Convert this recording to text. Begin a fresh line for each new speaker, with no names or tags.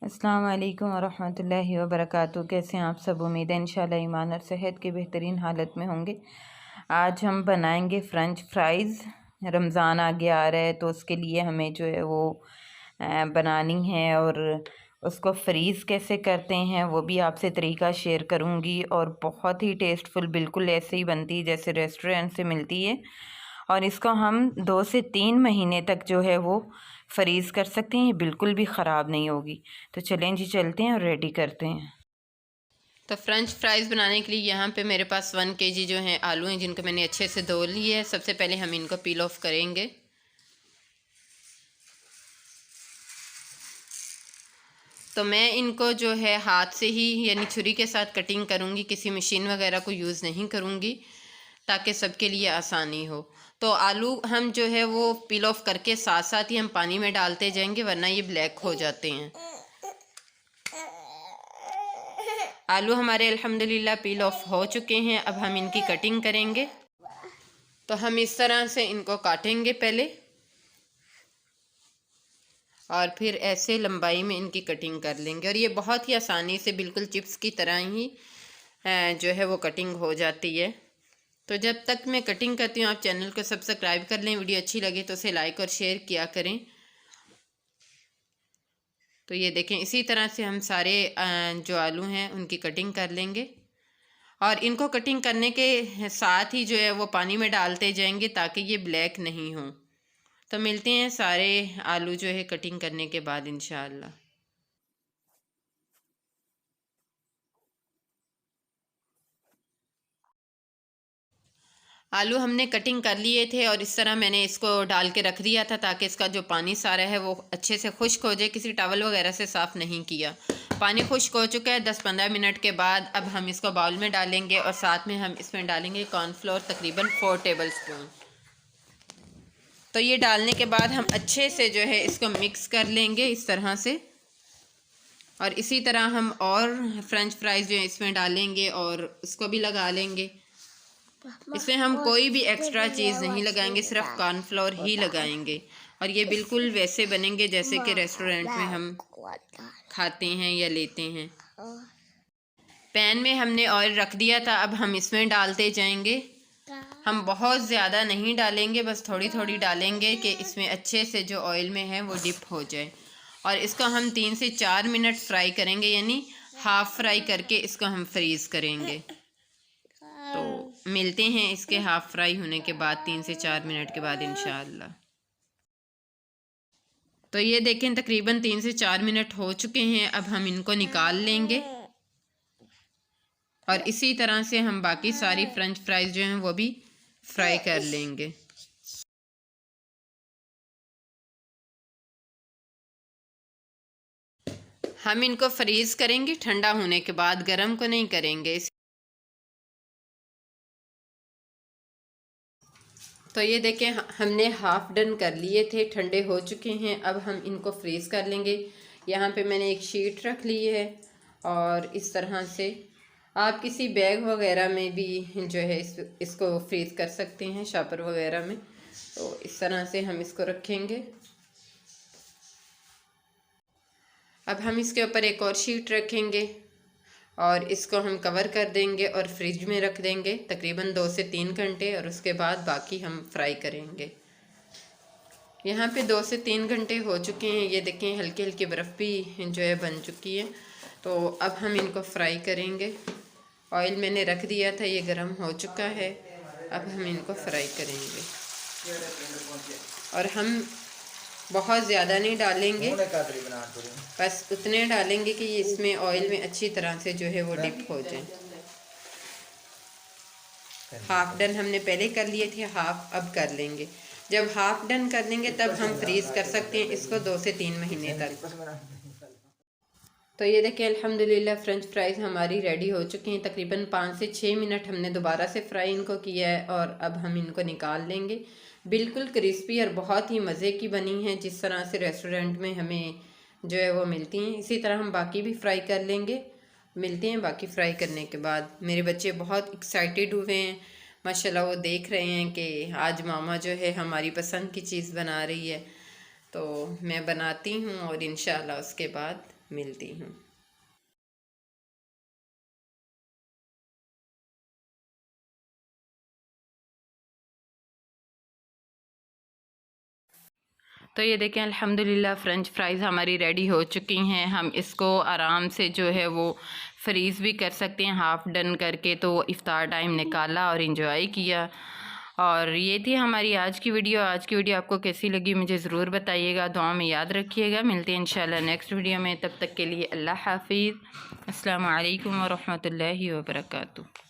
अस्सलाम वालेकुम वरहमतुल्लाहि वबरकातुहू। कैसे हैं आप सब? उम्मीद है इंशाल्लाह ईमान और सेहत की बेहतरीन हालत में होंगे। आज हम बनाएंगे फ़्रेंच फ्राइज़। रमज़ान आगे आ रहा है तो उसके लिए हमें जो है वो बनानी है, और उसको फ्रीज़ कैसे करते हैं वो भी आपसे तरीका शेयर करूँगी। और बहुत ही टेस्टफुल, बिल्कुल ऐसे ही बनती है जैसे रेस्टोरेंट से मिलती है। और इसको हम 2 से 3 महीने तक जो है वो फ्रीज़ कर सकते हैं, ये बिल्कुल भी ख़राब नहीं होगी। तो चलें जी, चलते हैं और रेडी करते हैं।
तो फ्रेंच फ्राइज़ बनाने के लिए यहाँ पे मेरे पास 1 kg जो है आलू हैं, जिनको मैंने अच्छे से धो लिए है। सबसे पहले हम इनको पील ऑफ करेंगे। तो मैं इनको जो है हाथ से ही यानी छुरी के साथ कटिंग करूँगी, किसी मशीन वगैरह को यूज़ नहीं करूँगी, ताकि सबके लिए आसानी हो। तो आलू हम जो है वो पील ऑफ करके साथ साथ ही हम पानी में डालते जाएंगे, वरना ये ब्लैक हो जाते हैं। आलू हमारे अल्हम्दुलिल्लाह पील ऑफ हो चुके हैं। अब हम इनकी कटिंग करेंगे। तो हम इस तरह से इनको काटेंगे पहले, और फिर ऐसे लंबाई में इनकी कटिंग कर लेंगे। और ये बहुत ही आसानी से बिल्कुल चिप्स की तरह ही जो है वो कटिंग हो जाती है। तो जब तक मैं कटिंग करती हूँ, आप चैनल को सब्सक्राइब कर लें। वीडियो अच्छी लगे तो उसे लाइक और शेयर किया करें। तो ये देखें, इसी तरह से हम सारे जो आलू हैं उनकी कटिंग कर लेंगे। और इनको कटिंग करने के साथ ही जो है वो पानी में डालते जाएंगे, ताकि ये ब्लैक नहीं हो। तो मिलते हैं सारे आलू जो है कटिंग करने के बाद इंशाअल्लाह। आलू हमने कटिंग कर लिए थे, और इस तरह मैंने इसको डाल के रख दिया था, ताकि इसका जो पानी सारा है वो अच्छे से खुश्क हो जाए। किसी टॉवल वगैरह से साफ़ नहीं किया। पानी खुश्क हो चुका है। 10-15 मिनट के बाद अब हम इसको बाउल में डालेंगे, और साथ में हम इसमें डालेंगे कॉर्नफ्लोर, तकरीबन 4 टेबल स्पून। तो ये डालने के बाद हम अच्छे से जो है इसको मिक्स कर लेंगे इस तरह से। और इसी तरह हम और फ्रेंच फ्राइज़ जो है इसमें डालेंगे और उसको भी लगा लेंगे। इसमें हम कोई भी एक्स्ट्रा चीज़ नहीं लगाएंगे, सिर्फ कॉर्नफ्लोर ही लगाएंगे। और ये बिल्कुल वैसे बनेंगे जैसे कि रेस्टोरेंट में हम खाते हैं या लेते हैं। पैन में हमने ऑयल रख दिया था, अब हम इसमें डालते जाएंगे। हम बहुत ज़्यादा नहीं डालेंगे, बस थोड़ी थोड़ी डालेंगे कि इसमें अच्छे से जो ऑयल में है वो डिप हो जाए। और इसको हम 3 से 4 मिनट फ्राई करेंगे, यानी हाफ़ फ्राई करके इसको हम फ्रीज़ करेंगे। तो मिलते हैं इसके हाफ़ फ्राई होने के बाद 3 से 4 मिनट के बाद इंशाअल्लाह। तो ये देखें, तकरीबन 3 से 4 मिनट हो चुके हैं। अब हम इनको निकाल लेंगे, और इसी तरह से हम बाकी सारी फ्रेंच फ्राइज़ जो हैं वो भी फ्राई कर लेंगे। हम इनको फ्रीज़ करेंगे ठंडा होने के बाद, गर्म को नहीं करेंगे। तो ये देखें, हमने हाफ़ डन कर लिए थे, ठंडे हो चुके हैं। अब हम इनको फ्रीज़ कर लेंगे। यहाँ पे मैंने एक शीट रख ली है, और इस तरह से आप किसी बैग वगैरह में भी जो है इसको फ्रीज़ कर सकते हैं, शॉपर वगैरह में। तो इस तरह से हम इसको रखेंगे। अब हम इसके ऊपर एक और शीट रखेंगे, और इसको हम कवर कर देंगे और फ्रिज में रख देंगे तकरीबन 2 से 3 घंटे, और उसके बाद बाकी हम फ्राई करेंगे। यहाँ पे 2 से 3 घंटे हो चुके हैं। ये देखें, हल्की हल्की बर्फ़ भी जो है बन चुकी है। तो अब हम इनको फ्राई करेंगे। ऑयल मैंने रख दिया था, ये गर्म हो चुका है। अब हम इनको फ्राई करेंगे, और हम बहुत ज़्यादा नहीं डालेंगे, बस उतने डालेंगे कि इसमें ऑयल में अच्छी तरह से जो है वो डिप हो जाए। हाफ़ डन हमने पहले कर लिए थे, हाफ़ अब कर लेंगे। जब हाफ़ डन कर लेंगे तब हम फ्रीज़ कर सकते हैं इसको 2 से 3 महीने तक। तो ये देखिए, अल्हम्दुलिल्लाह फ़्रेंच फ्राइज़ हमारी रेडी हो चुकी हैं। तकरीबन 5 से 6 मिनट हमने दोबारा से फ्राई इनको किया है, और अब हम इनको निकाल लेंगे। बिल्कुल क्रिस्पी और बहुत ही मज़े की बनी है, जिस तरह से रेस्टोरेंट में हमें जो है वो मिलती हैं। इसी तरह हम बाकी भी फ्राई कर लेंगे। मिलते हैं बाकी फ्राई करने के बाद। मेरे बच्चे बहुत एक्साइटेड हुए हैं माशाल्लाह, वो देख रहे हैं कि आज मामा जो है हमारी पसंद की चीज़ बना रही है। तो मैं बनाती हूँ, और इंशाल्लाह उसके बाद मिलती हूँ। तो ये देखें अल्हम्दुलिल्लाह फ़्रेंच फ्राइज़ हमारी रेडी हो चुकी हैं। हम इसको आराम से जो है वो फ्रीज़ भी कर सकते हैं हाफ़ डन करके। तो इफ़्तार टाइम निकाला और इन्जॉय किया। और ये थी हमारी आज की वीडियो। आज की वीडियो आपको कैसी लगी मुझे ज़रूर बताइएगा, दुआ में याद रखिएगा। मिलते हैं इंशाल्लाह नेक्स्ट वीडियो में, तब तक के लिए अल्लाह हाफ़िज़। अस्सलामु अलैकुम व रहमतुल्लाहि व बरकातुहू।